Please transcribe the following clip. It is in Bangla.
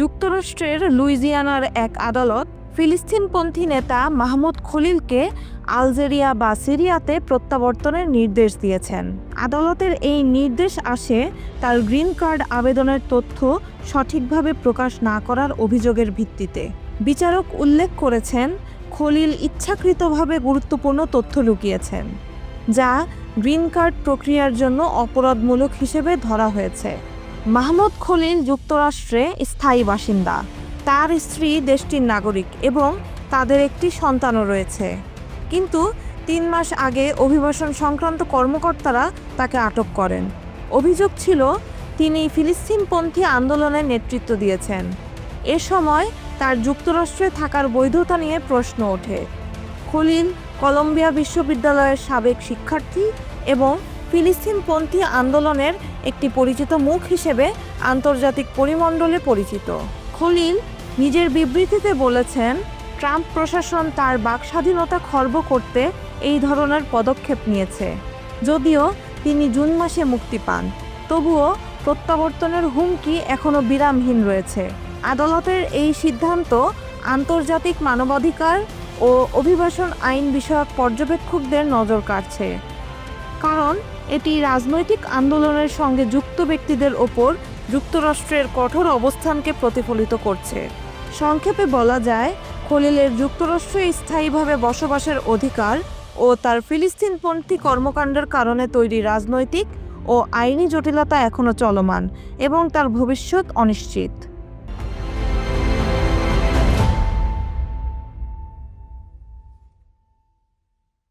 যুক্তরাষ্ট্রের লুইজিয়ানার এক আদালত ফিলিস্তিনপন্থী নেতা মাহমুদ খলিলকে আলজেরিয়া বা সিরিয়াতে প্রত্যাবর্তনের নির্দেশ দিয়েছেন। আদালতের এই নির্দেশ আসে তার গ্রিন কার্ড আবেদনের তথ্য সঠিকভাবে প্রকাশ না করার অভিযোগের ভিত্তিতে। বিচারক উল্লেখ করেছেন, খলিল ইচ্ছাকৃতভাবে গুরুত্বপূর্ণ তথ্য লুকিয়েছেন, যা গ্রিন কার্ড প্রক্রিয়ার জন্য অপরাধমূলক হিসেবে ধরা হয়েছে। মাহমুদ খলিল যুক্তরাষ্ট্রে স্থায়ী বাসিন্দা। তার স্ত্রী দেশটির নাগরিক এবং তাদের একটি সন্তানও রয়েছে। কিন্তু ৩ মাস আগে অভিবাসন সংক্রান্ত কর্মকর্তারা তাকে আটক করেন। অভিযোগ ছিল তিনি ফিলিস্তিনপন্থী আন্দোলনের নেতৃত্ব দিয়েছেন। এ সময় তার যুক্তরাষ্ট্রে থাকার বৈধতা নিয়ে প্রশ্ন ওঠে। খলিল কলম্বিয়া বিশ্ববিদ্যালয়ের সাবেক শিক্ষার্থী এবং ফিলিস্তিনপন্থী আন্দোলনের একটি পরিচিত মুখ হিসেবে আন্তর্জাতিক পরিমণ্ডলে পরিচিত। খলিল নিজের বিবৃতিতে বলেছেন, ট্রাম্প প্রশাসন তার বাকস্বাধীনতা খর্ব করতে এই ধরনের পদক্ষেপ নিয়েছে। যদিও তিনি জুন মাসে মুক্তি পান, তবুও প্রত্যাবর্তনের হুমকি এখনও বিরামহীন রয়েছে। আদালতের এই সিদ্ধান্ত আন্তর্জাতিক মানবাধিকার ও অভিবাসন আইন বিষয়ক পর্যবেক্ষকদের নজর কাড়ছে, কারণ এটি রাজনৈতিক আন্দোলনের সঙ্গে যুক্ত ব্যক্তিদের ওপর যুক্তরাষ্ট্রের কঠোর অবস্থানকে প্রতিফলিত করছে। সংক্ষেপে বলা যায়, খলিলের যুক্তরাষ্ট্রে স্থায়ীভাবে বসবাসের অধিকার ও তার ফিলিস্তিনপন্থী কর্মকাণ্ডের কারণে তৈরি রাজনৈতিক ও আইনি জটিলতা এখনও চলমান এবং তার ভবিষ্যৎ অনিশ্চিত।